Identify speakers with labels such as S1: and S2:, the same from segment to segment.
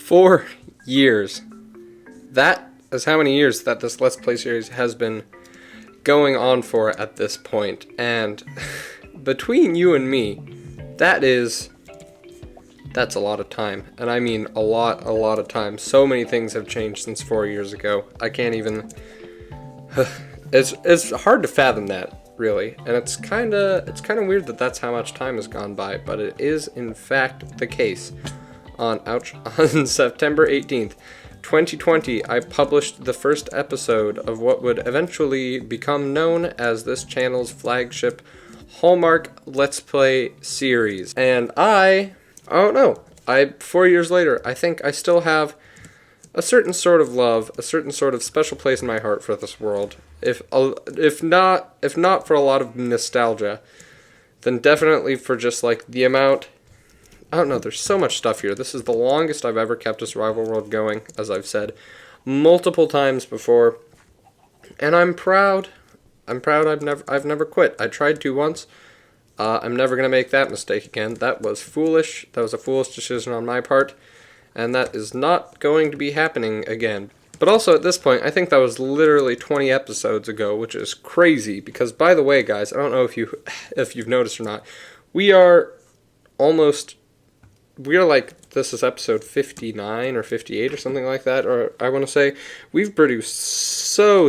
S1: 4 years. That is how many years that this Let's Play series has been going on for at this point. And between you and me, that's a lot of time. And I mean a lot of time. So many things have changed since 4 years ago. I can't even... It's hard to fathom that, really. And it's kind of weird that that's how much time has gone by. But it is, in fact, the case. On September 18th, 2020, I published the first episode of what would eventually become known as this channel's flagship Hallmark Let's Play series. And I don't know, 4 years later, I think I still have a certain sort of love, a certain sort of special place in my heart for this world. If not for a lot of nostalgia, then definitely for just like the amount. I don't know, there's so much stuff here. This is the longest I've ever kept a survival world going, as I've said multiple times before. And I'm proud. I've never quit. I tried to once. I'm never going to make that mistake again. That was foolish. That was a foolish decision on my part. And that is not going to be happening again. But also at this point, I think that was literally 20 episodes ago, which is crazy. Because by the way, guys, I don't know if you've noticed or not, we are like, this is episode 59 or 58 or something like that, or I want to say, we've produced so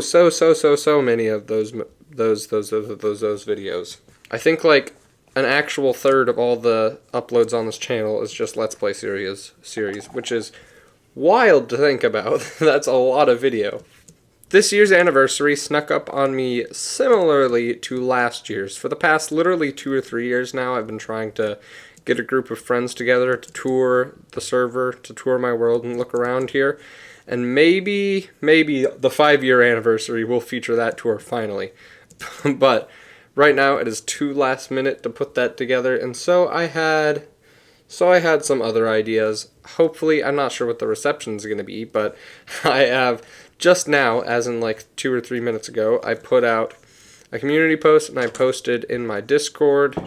S1: many of those videos. I think like an actual third of all the uploads on this channel is just Let's Play series, which is wild to think about. That's a lot of video. This year's anniversary snuck up on me similarly to last year's. For the past literally 2 or 3 years now, I've been trying to get a group of friends together to tour the server, to tour my world and look around here. And maybe the 5-year anniversary will feature that tour finally. But right now it is too last minute to put that together, and so I had some other ideas. Hopefully, I'm not sure what the reception is going to be, but I have just now, as in like 2 or 3 minutes ago, I put out a community post and I posted in my Discord.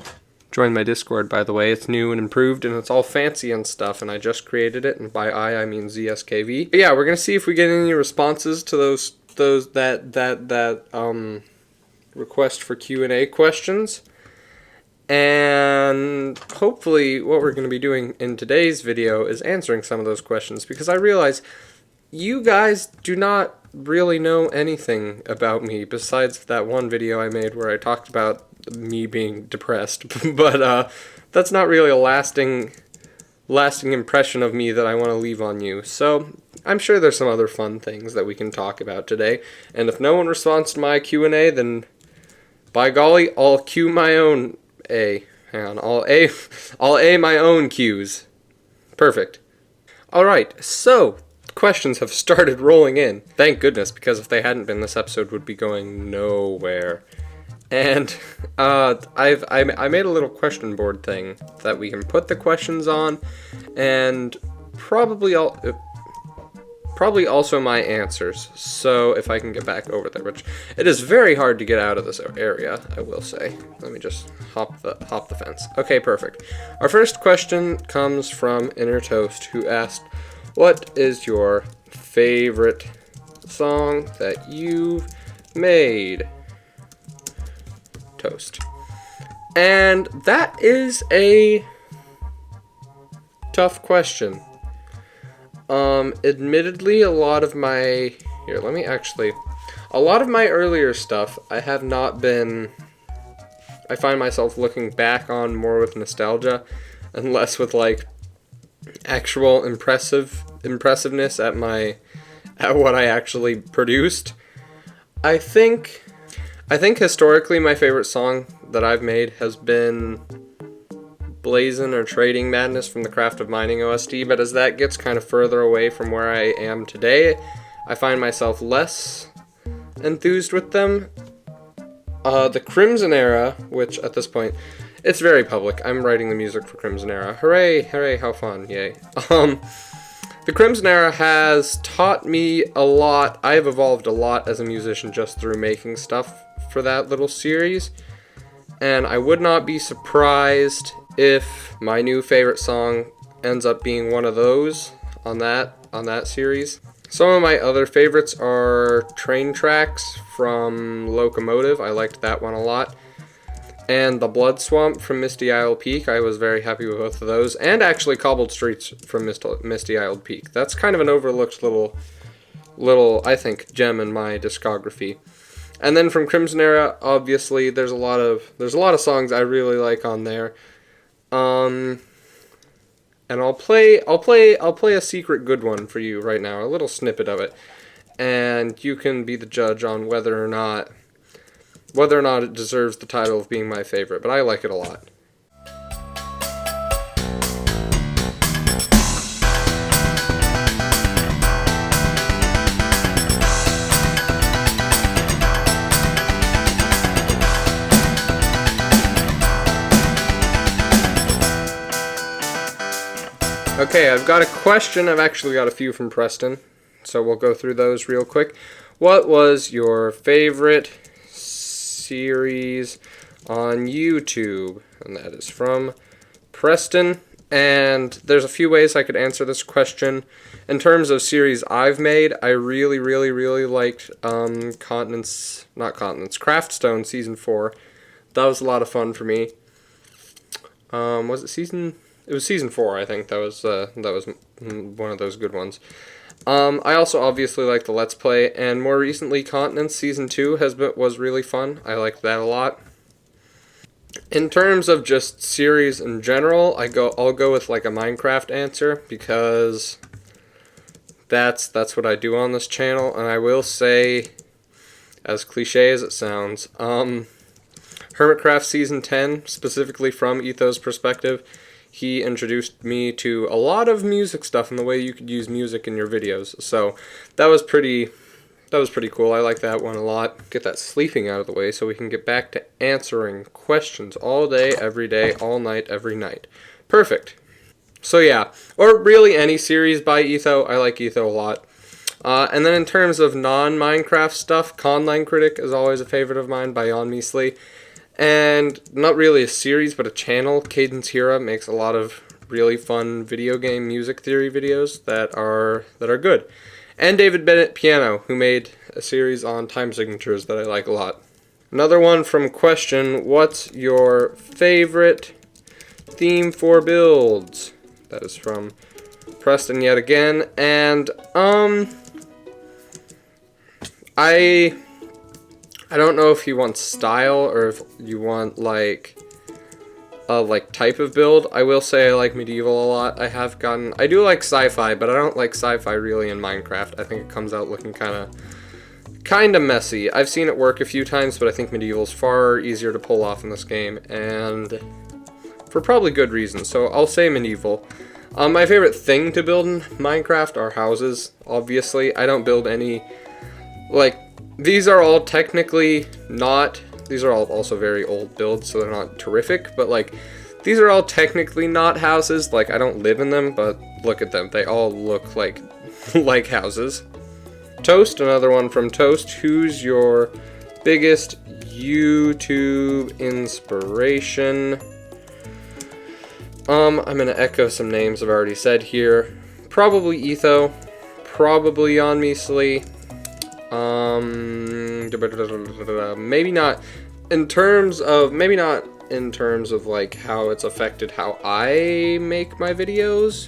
S1: Join my Discord, by the way. It's new and improved, and it's all fancy and stuff, and I just created it, and by I mean ZSKV. But yeah, we're gonna see if we get any responses to those request for Q&A questions. And hopefully what we're going to be doing in today's video is answering some of those questions, because I realize you guys do not really know anything about me besides that one video I made where I talked about me being depressed. But that's not really a lasting impression of me that I want to leave on you. So I'm sure there's some other fun things that we can talk about today. And if no one responds to my Q&A, then by golly, I'll cue my own A. Hang on, I'll A my own cues. Perfect. Alright, so questions have started rolling in. Thank goodness, because if they hadn't been, this episode would be going nowhere. And I made a little question board thing that we can put the questions on, and probably also my answers. So if I can get back over there, which it is very hard to get out of this area, I will say. Let me just hop the fence. Okay, perfect. Our first question comes from Inner Toast, who asked, "What is your favorite song that you've made?" Toast. And that is a tough question. Admittedly, a lot of my earlier stuff, I find myself looking back on more with nostalgia and less with like actual impressiveness at what I actually produced. I think historically my favorite song that I've made has been Blazin' or Trading Madness from the Craft of Mining OST, but as that gets kind of further away from where I am today, I find myself less enthused with them. The Crimson Era, which at this point, it's very public. I'm writing the music for Crimson Era. Hooray, hooray, how fun, yay. The Crimson Era has taught me a lot. I've evolved a lot as a musician just through making stuff for that little series, and I would not be surprised if my new favorite song ends up being one of those. on that series. Some of my other favorites are Train Tracks from Locomotive. I liked that one a lot. And The Blood Swamp from Misty Isle Peak. I was very happy with both of those. And actually Cobbled Streets from Misty Isle Peak. That's kind of an overlooked little, I think, gem in my discography. And then from Crimson Era, obviously, there's a lot of songs I really like on there. And I'll play a secret good one for you right now, a little snippet of it, and you can be the judge on whether or not it deserves the title of being my favorite. But I like it a lot. Okay, I've got a question. I've actually got a few from Preston, so we'll go through those real quick. What was your favorite series on YouTube? And that is from Preston. And there's a few ways I could answer this question. In terms of series I've made, I really liked Craftstone Season 4. That was a lot of fun for me. Was it season... It was Season 4, I think. That was one of those good ones. I also obviously like the Let's Play, and more recently, Continents Season 2 was really fun. I liked that a lot. In terms of just series in general, I'll go with like a Minecraft answer, because that's what I do on this channel, and I will say, as cliche as it sounds, Hermitcraft Season 10, specifically from Etho's perspective, he introduced me to a lot of music stuff and the way you could use music in your videos. So that was pretty cool. I like that one a lot. Get that sleeping out of the way so we can get back to answering questions all day, every day, all night, every night. Perfect. So yeah, or really any series by Etho. I like Etho a lot. And then in terms of non-Minecraft stuff, Conline Critic is always a favorite of mine by Jan Measley. And not really a series, but a channel. Cadence Hira makes a lot of really fun video game music theory videos that are good. And David Bennett Piano, who made a series on time signatures that I like a lot. Another one from Question, what's your favorite theme for builds? That is from Preston yet again. And I don't know if you want style or if you want like type of build. I will say I like medieval a lot. I do like sci-fi, but I don't like sci-fi really in Minecraft. I think it comes out looking kind of messy. I've seen it work a few times, but I think medieval's far easier to pull off in this game, and for probably good reasons. So I'll say medieval. My favorite thing to build in Minecraft are houses. Obviously, I don't build any these are all technically not, these are all also very old builds, so they're not terrific, but these are all technically not houses. I don't live in them, but look at them. They all look like houses. Toast, another one from Toast. Who's your biggest YouTube inspiration? I'm gonna echo some names I've already said here. Probably Etho, probably Jan Measley. Maybe not in terms of how it's affected how I make my videos,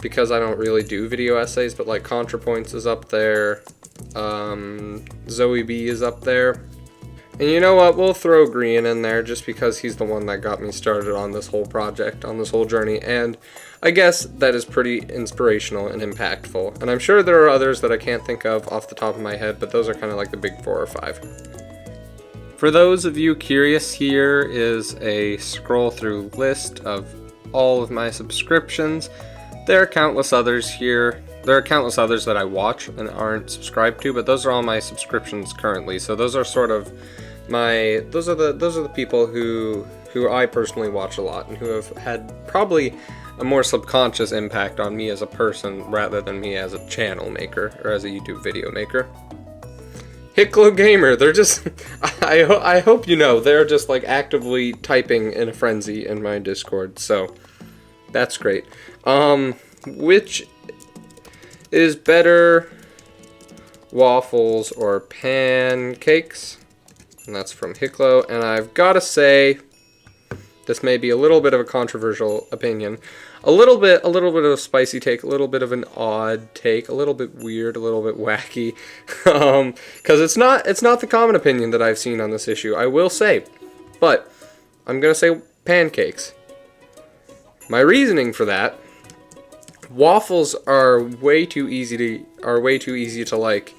S1: because I don't really do video essays, but ContraPoints is up there, Zoe B is up there, and you know what, we'll throw Green in there just because he's the one that got me started on this whole project, on this whole journey, and I guess that is pretty inspirational and impactful. And I'm sure there are others that I can't think of off the top of my head, but those are kind of like the big 4 or 5. For those of you curious, here is a scroll through list of all of my subscriptions. There are countless others here. There are countless others that I watch and aren't subscribed to, but those are all my subscriptions currently. So those are sort of those are the people who I personally watch a lot and who have had probably a more subconscious impact on me as a person rather than me as a channel maker or as a YouTube video maker. Hitglow Gamer, they're just, I hope you know, they're just actively typing in a frenzy in my Discord, so that's great. Which is better, waffles or pancakes? And that's from Hicklo. And I've got to say, this may be a little bit of a controversial opinion. A little bit of a spicy take, a little bit of an odd take, a little bit weird, a little bit wacky. Because it's not the common opinion that I've seen on this issue, I will say. But I'm going to say pancakes. My reasoning for that, waffles are way too easy to like.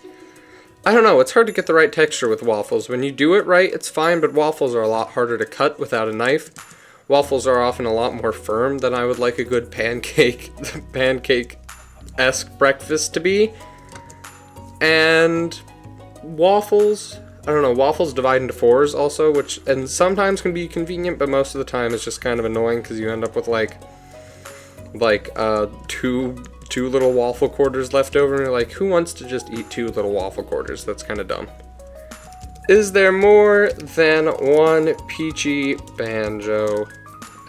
S1: I don't know, it's hard to get the right texture with waffles. When you do it right, it's fine, but waffles are a lot harder to cut without a knife. Waffles are often a lot more firm than I would like a good pancake-esque breakfast to be. And waffles, I don't know, waffles divide into fours also, and sometimes can be convenient, but most of the time it's just kind of annoying because you end up with like two little waffle quarters left over, and you're like, who wants to just eat 2 little waffle quarters? That's kind of dumb. Is there more than one peachy banjo?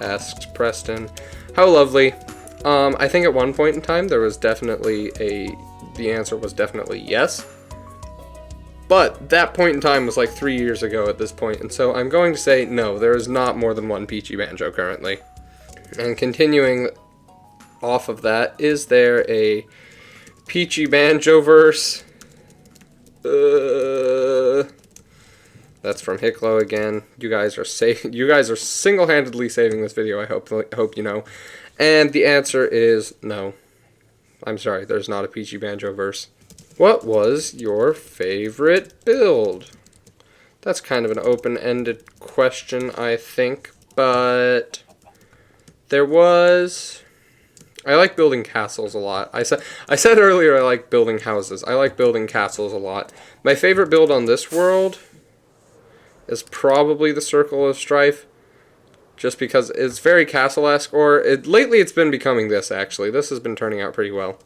S1: Asked Preston. How lovely. I think at one point in time there was definitely the answer was definitely yes. But that point in time was like 3 years ago at this point, and so I'm going to say no, there is not more than one peachy banjo currently. And continuing off of that, is there a peachy banjo verse? That's from Hicklo again. You guys are single-handedly saving this video, I hope you know. And the answer is no. I'm sorry, there's not a peachy banjo verse. What was your favorite build? That's kind of an open-ended question, I think, but there was... I like building castles a lot. I said earlier I like building houses. I like building castles a lot. My favorite build on this world is probably the Circle of Strife, just because it's very castle-esque, lately it's been becoming this, actually. This has been turning out pretty well.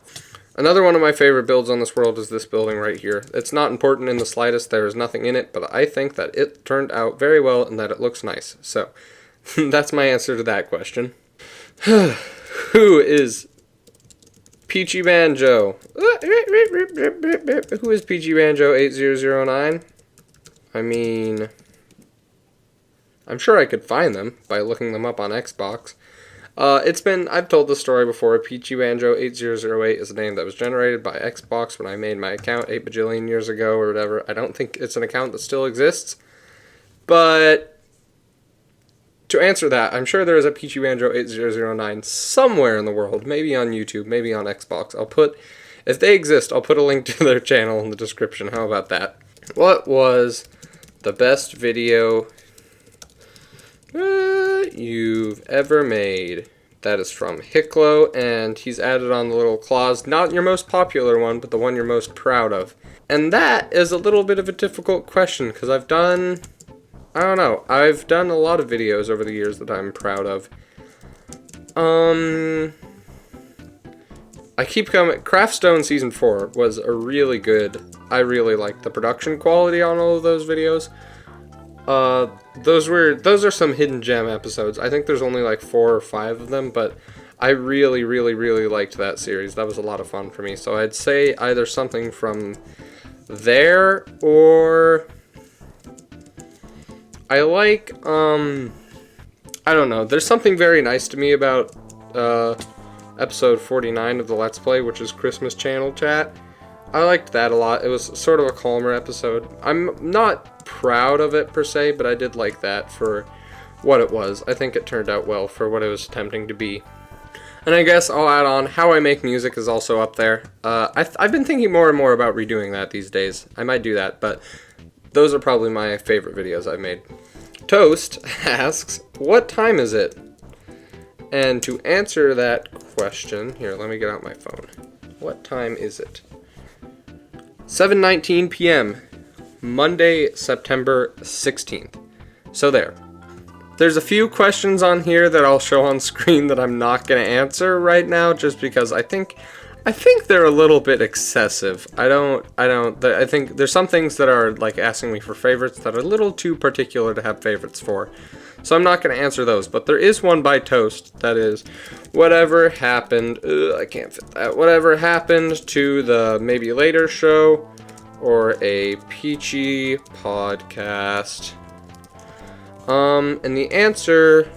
S1: Another one of my favorite builds on this world is this building right here. It's not important in the slightest, there is nothing in it, but I think that it turned out very well and that it looks nice. So, that's my answer to that question. Who is Peachy Banjo? Who is Peachy Banjo 8009? I mean, I'm sure I could find them by looking them up on Xbox. I've told this story before. Peachy Banjo 8008 is a name that was generated by Xbox when I made my account 8 bajillion years ago or whatever. I don't think it's an account that still exists. But to answer that, I'm sure there is a Peachy Banjo 8009 somewhere in the world, maybe on YouTube, maybe on Xbox. If they exist, I'll put a link to their channel in the description. How about that? What was the best video you've ever made? That is from Hicklo, and he's added on the little clause, not your most popular one, but the one you're most proud of. And that is a little bit of a difficult question, because I've done a lot of videos over the years that I'm proud of. I keep coming. Craftstone Season 4 was a really good. I really liked the production quality on all of those videos. Those are some hidden gem episodes. I think there's only like 4 or 5 of them, but I really, really, really liked that series. That was a lot of fun for me. So I'd say either something from there, or I like, I don't know. There's something very nice to me about episode 49 of the Let's Play, which is Christmas channel chat. I liked that a lot. It was sort of a calmer episode. I'm not proud of it per se, but I did like that for what it was. I think it turned out well for what it was attempting to be. And I guess I'll add on, how I make music is also up there. I've been thinking more and more about redoing that these days. I might do that, but those are probably my favorite videos I've made. Toast asks, what time is it? And to answer that question, here, let me get out my phone. What time is it? 7:19 p.m. Monday, September 16th. So there. There's a few questions on here that I'll show on screen that I'm not going to answer right now, just because I think I think they're a little bit excessive. I think there's some things that are like asking me for favorites that are a little too particular to have favorites for. So I'm not going to answer those, but there is one by Toast that is, whatever happened, I can't fit that, whatever happened to the Maybe Later show or a Peachy podcast. And the answer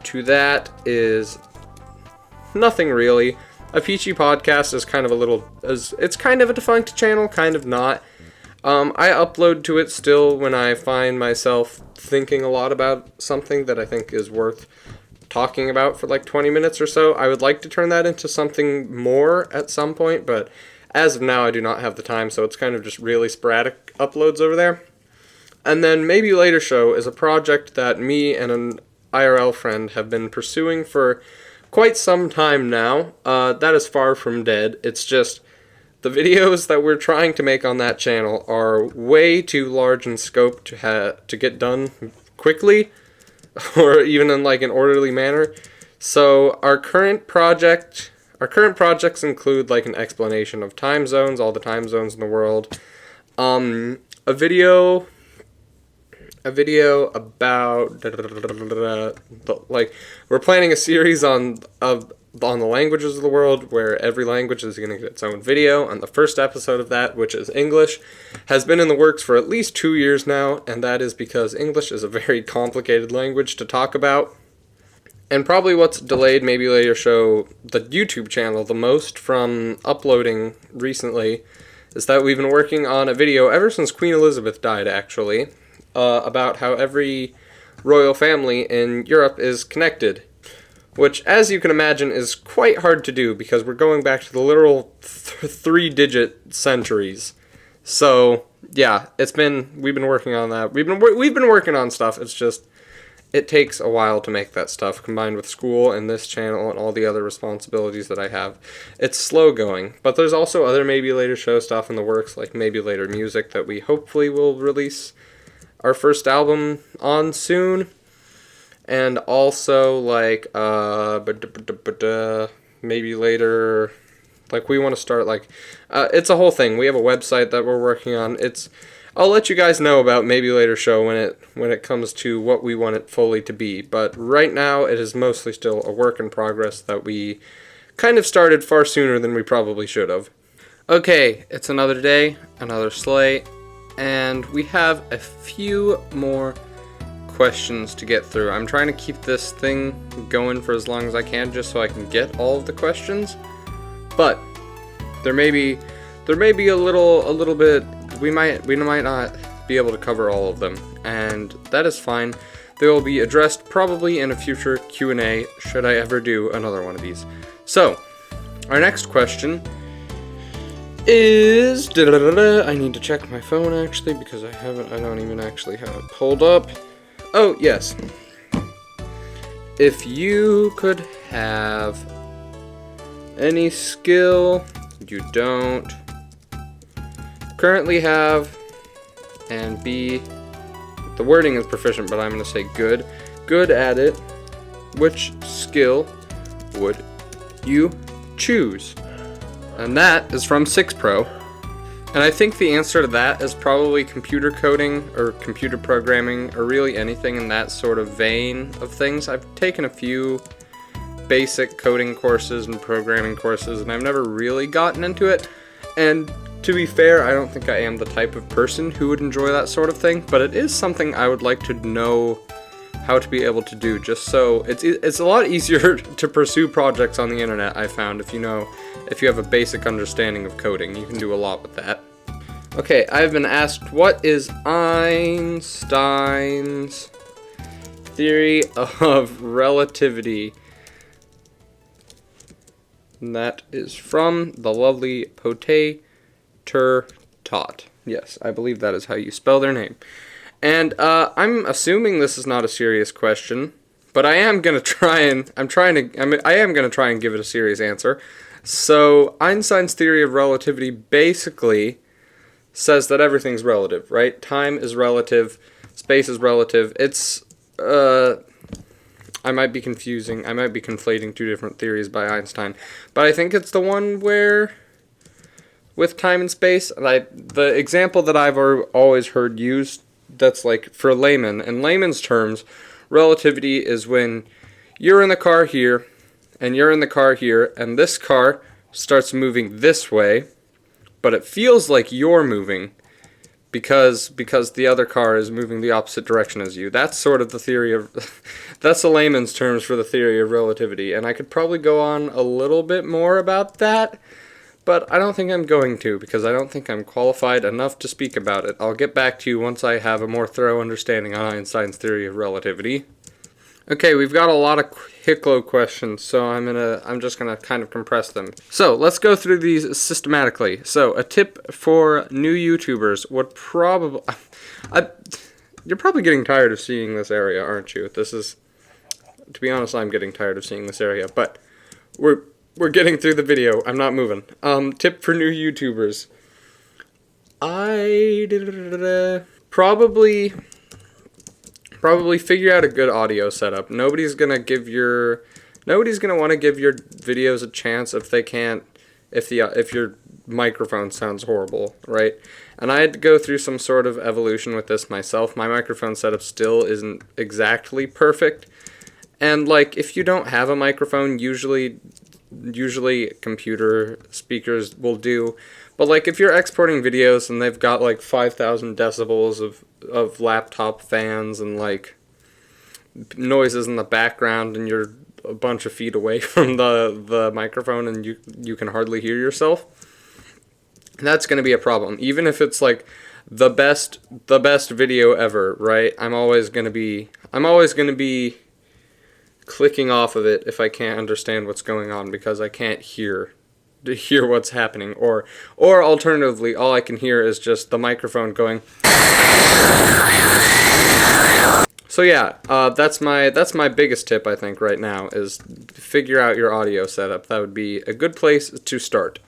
S1: to that is nothing really. A Peachy podcast is kind of it's kind of a defunct channel, kind of not. I upload to it still when I find myself thinking a lot about something that I think is worth talking about for like 20 minutes or so. I would like to turn that into something more at some point, but as of now I do not have the time, so it's kind of just really sporadic uploads over there. And then Maybe Later Show is a project that me and an IRL friend have been pursuing for quite some time now. That is far from dead. It's just the videos that we're trying to make on that channel are way too large in scope to get done quickly, or even in like an orderly manner. So our current projects include like an explanation of time zones, all the time zones in the world, a video about like we're planning a series on the languages of the world, where every language is going to get its own video, and the first episode of that, which is English, has been in the works for at least 2 years now, and that is because English is a very complicated language to talk about. And probably what's delayed Maybe Later Show, the YouTube channel, the most from uploading recently, is that we've been working on a video ever since Queen Elizabeth died, actually, about how every royal family in Europe is connected. Which, as you can imagine, is quite hard to do because we're going back to the literal 3-digit centuries. So, yeah, we've been working on that. We've been working on stuff. It's just, it takes a while to make that stuff, combined with school and this channel and all the other responsibilities that I have. It's slow going, but there's also other Maybe Later Show stuff in the works, like Maybe Later Music, that we hopefully will release our first album on soon. And also, like, maybe later, like, we want to start, like, it's a whole thing. We have a website that we're working on. I'll let you guys know about Maybe Later Show when it comes to what we want it fully to be. But right now, it is mostly still a work in progress that we kind of started far sooner than we probably should have. Okay, it's another day, another slate, and we have a few more questions to get through. I'm trying to keep this thing going for as long as I can, just so I can get all of the questions. But there may be a little bit. We might not be able to cover all of them, and that is fine. They will be addressed probably in a future Q&A, should I ever do another one of these. So, our next question is, I need to check my phone actually, because I don't even actually have it pulled up. Oh, yes. If you could have any skill you don't currently have, and be, the wording is proficient, but I'm going to say good at it, which skill would you choose? And that is from 6Pro. And I think the answer to that is probably computer coding or computer programming, or really anything in that sort of vein of things. I've taken a few basic coding courses and programming courses, and I've never really gotten into it. And to be fair, I don't think I am the type of person who would enjoy that sort of thing, but it is something I would like to know how to be able to do, just so it's a lot easier to pursue projects on the internet. I found if you have a basic understanding of coding, you can do a lot with that. Okay, I've been asked, what is Einstein's theory of relativity? And that is from the lovely Potater Tot. Yes, I believe that is how you spell their name. And I'm assuming this is not a serious question, but I am gonna try and give it a serious answer. So Einstein's theory of relativity basically says that everything's relative, right? Time is relative, space is relative. It's I might be conflating two different theories by Einstein, but I think it's the one where, with time and space, the example that I've always heard used, that's like for layman, in layman's terms, relativity is when you're in the car here, and you're in the car here, and this car starts moving this way, but it feels like you're moving, because the other car is moving the opposite direction as you. That's sort of the theory of, that's the layman's terms for the theory of relativity, and I could probably go on a little bit more about that, but I don't think I'm going to, because I don't think I'm qualified enough to speak about it. I'll get back to you once I have a more thorough understanding on Einstein's theory of relativity. Okay, we've got a lot of Hicklo questions, so I'm just gonna kind of compress them. So let's go through these systematically. So a tip for new YouTubers would probably, you're probably getting tired of seeing this area, aren't you? This is, to be honest, I'm getting tired of seeing this area, but we're getting through the video. I'm not moving. Tip for new YouTubers. Probably figure out a good audio setup. Nobody's gonna want to give your videos a chance if your microphone sounds horrible, right? And I had to go through some sort of evolution with this myself. My microphone setup still isn't exactly perfect. And like, if you don't have a microphone, usually computer speakers will do. But like, if you're exporting videos and they've got like 5,000 decibels of laptop fans and like noises in the background, and you're a bunch of feet away from the microphone and you can hardly hear yourself, that's going to be a problem. Even if it's like the best video ever, right? I'm always going to be clicking off of it if I can't understand what's going on, because I can't hear what's happening, or alternatively, all I can hear is just the microphone going. So yeah, that's my biggest tip, I think, right now, is figure out your audio setup. That would be a good place to start.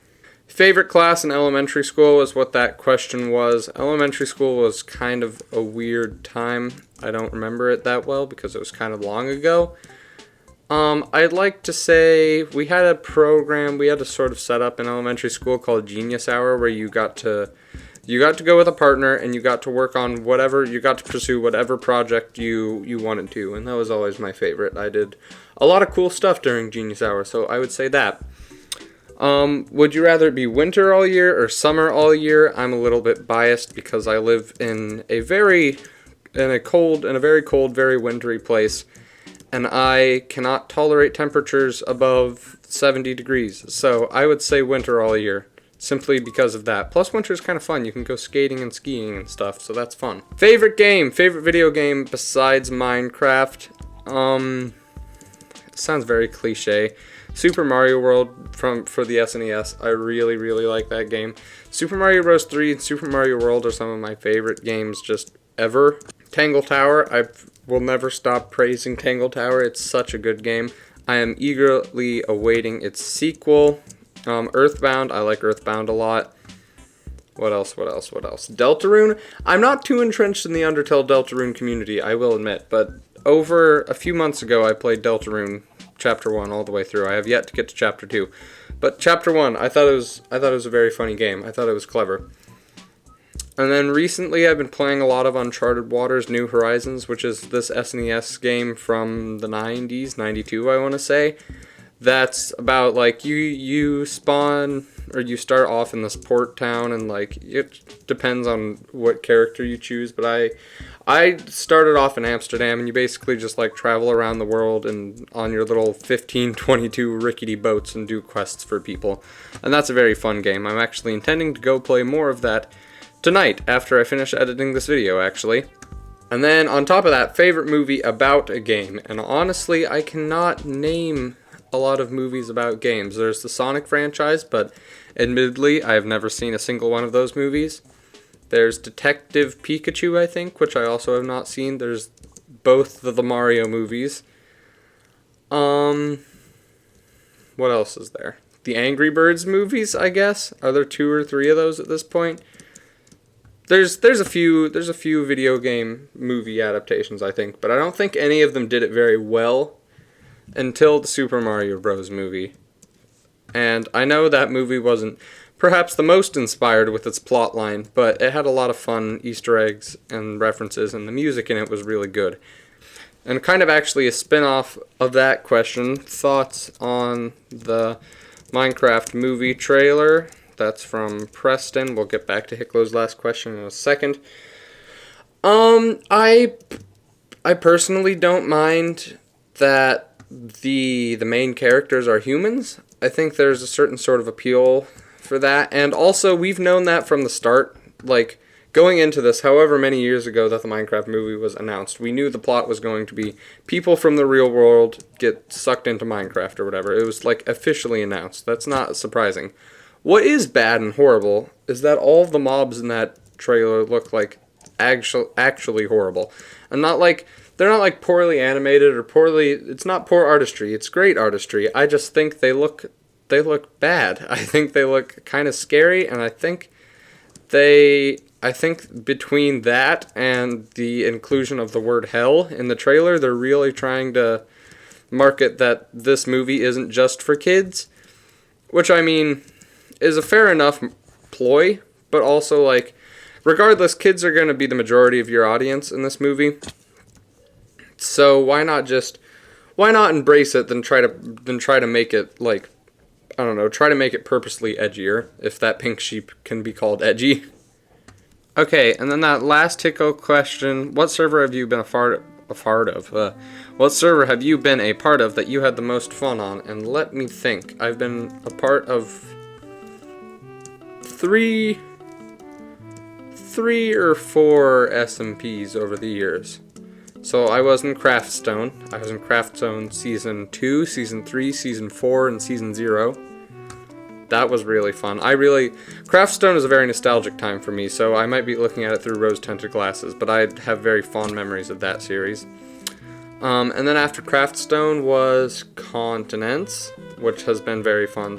S1: Favorite class in elementary school was what that question was. Elementary school was kind of a weird time. I don't remember it that well because it was kind of long ago. I'd like to say we had a program, we had a sort of setup in elementary school called Genius Hour, where you got to go with a partner and you got to work on you got to pursue whatever project you wanted to, and that was always my favorite. I did a lot of cool stuff during Genius Hour, so I would say that. Would you rather it be winter all year or summer all year? I'm a little bit biased because I live in a very cold, very wintry place, and I cannot tolerate temperatures above 70 degrees. So I would say winter all year, simply because of that. Plus, winter is kind of fun. You can go skating and skiing and stuff, so that's fun. Favorite video game besides Minecraft? Sounds very cliche. Super Mario World for the SNES. I really, really like that game. Super Mario Bros. 3 and Super Mario World are some of my favorite games just ever. Tangle Tower, I will never stop praising Tangle Tower. It's such a good game. I am eagerly awaiting its sequel. Earthbound, I like Earthbound a lot. What else? Deltarune, I'm not too entrenched in the Undertale Deltarune community, I will admit, but over a few months ago I played Deltarune Chapter 1 all the way through. I have yet to get to Chapter 2. But Chapter 1, I thought it was a very funny game. I thought it was clever. And then recently I've been playing a lot of Uncharted Waters New Horizons, which is this SNES game from the 90s, 92 I want to say. That's about like you spawn, or you start off in this port town, and like it depends on what character you choose, but I started off in Amsterdam, and you basically just like travel around the world and on your little 1522 rickety boats and do quests for people. And that's a very fun game. I'm actually intending to go play more of that tonight after I finish editing this video, actually. And then on top of that, favorite movie about a game. And honestly, I cannot name a lot of movies about games. There's the Sonic franchise, but admittedly, I have never seen a single one of those movies. There's Detective Pikachu, I think, which I also have not seen. There's both the Mario movies. What else is there? The Angry Birds movies, I guess. Are there 2 or 3 of those at this point? There's a few video game movie adaptations, I think, but I don't think any of them did it very well. until the Super Mario Bros. Movie. And I know that movie wasn't perhaps the most inspired with its plotline, but it had a lot of fun Easter eggs and references, and the music in it was really good. And kind of actually a spin-off of that question, thoughts on the Minecraft movie trailer. That's from Preston. We'll get back to Hicklo's last question in a second. I personally don't mind that the main characters are humans. I think there's a certain sort of appeal for that, and also we've known that from the start. Like, going into this, however many years ago that the Minecraft movie was announced, we knew the plot was going to be people from the real world get sucked into Minecraft or whatever. It was, like, officially announced. That's not surprising. What is bad and horrible is that all of the mobs in that trailer look like actually horrible. And they're not like poorly animated or it's not poor artistry, it's great artistry. I just think they look bad. I think they look kind of scary, and I think between that and the inclusion of the word hell in the trailer, they're really trying to market that this movie isn't just for kids, which, I mean, is a fair enough ploy, but also, like, regardless, kids are going to be the majority of your audience in this movie. So why not embrace it than try to make it, like, I don't know, try to make it purposely edgier, if that pink sheep can be called edgy. Okay, and then that last Tico question, what server have you been a part of? What server have you been a part of that you had the most fun on? And let me think. I've been a part of three or four SMPs over the years. So I was in Craftstone. I was in Craftstone Season 2, Season 3, Season 4, and Season 0. That was really fun. Craftstone is a very nostalgic time for me, so I might be looking at it through rose-tinted glasses, but I have very fond memories of that series. And then after Craftstone was Continents, which has been very fun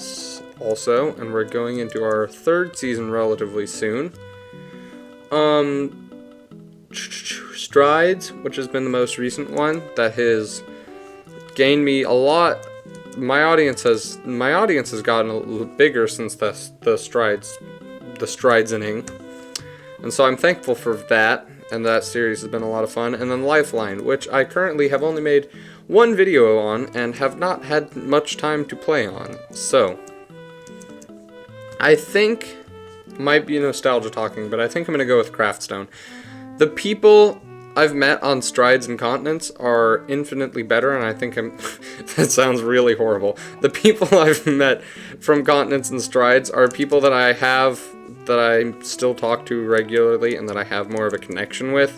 S1: also, and we're going into our third season relatively soon. Strides, which has been the most recent one, that has gained me a lot. My audience has gotten a little bigger since the strides-inning, and so I'm thankful for that. And that series has been a lot of fun. And then Lifeline, which I currently have only made one video on and have not had much time to play on. So I think, might be nostalgia talking, but I think I'm gonna go with Craftstone. The people I've met on Strides and Continents are infinitely better, and I think that sounds really horrible. The people I've met from Continents and Strides are people that I still talk to regularly and that I have more of a connection with.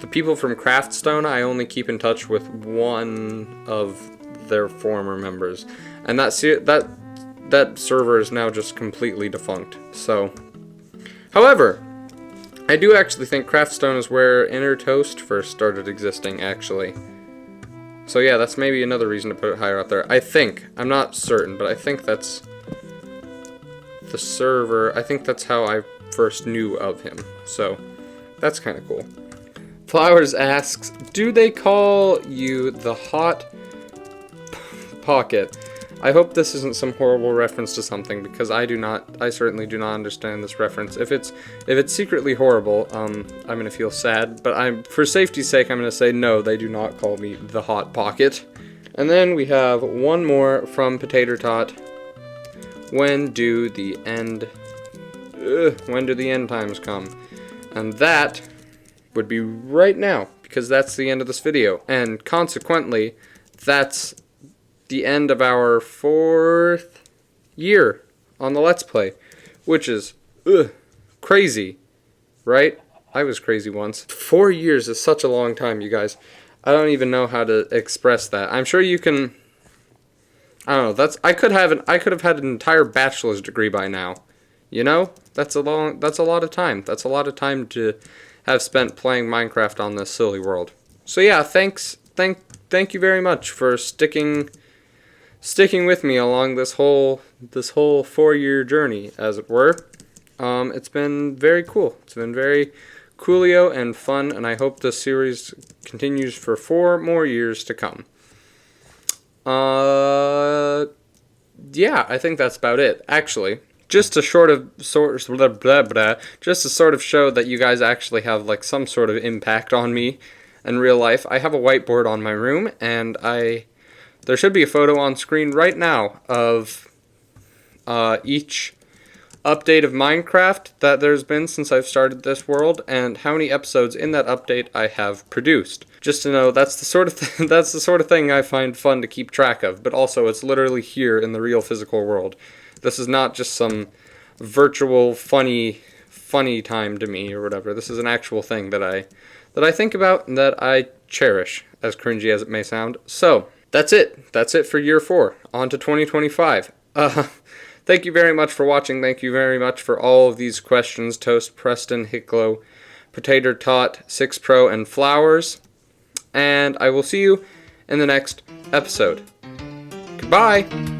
S1: The people from Craftstone, I only keep in touch with one of their former members, and that server is now just completely defunct. So, however, I do actually think Craftstone is where Inner Toast first started existing, actually. So yeah, that's maybe another reason to put it higher up there. I think. I'm not certain, but I think that's the server. I think that's how I first knew of him. So, that's kind of cool. Flowers asks, do they call you the Hot Pocket? I hope this isn't some horrible reference to something, because I certainly do not understand this reference. If it's secretly horrible, I'm gonna feel sad, but for safety's sake, I'm gonna say no, they do not call me the Hot Pocket. And then we have one more from Potato Tot. When do the end times come? And that would be right now, because that's the end of this video, and consequently, that's the end of our 4th year on the Let's Play, which is crazy, right? I was crazy once. 4 years is such a long time, you guys. I don't even know how to express that. I'm sure you can. I don't know. I could have had an entire bachelor's degree by now. You know, that's a lot of time. That's a lot of time to have spent playing Minecraft on this silly world. So yeah, thank you very much for sticking with me along this whole 4-year journey, as it were. It's been very cool. It's been very coolio and fun, and I hope this series continues for 4 more years to come. Yeah, I think that's about it. Actually, just to sort of show that you guys actually have like some sort of impact on me in real life, I have a whiteboard on my room, and there should be a photo on screen right now of each update of Minecraft that there's been since I've started this world, and how many episodes in that update I have produced. Just to know, that's the sort of that's the sort of thing I find fun to keep track of. But also, it's literally here in the real physical world. This is not just some virtual funny time to me or whatever. This is an actual thing that I think about and that I cherish, as cringy as it may sound. So that's it. That's it for year 4. On to 2025. Thank you very much for watching. Thank you very much for all of these questions. Toast, Preston, Hicklow, Potato Tot, 6 Pro, and Flowers. And I will see you in the next episode. Goodbye!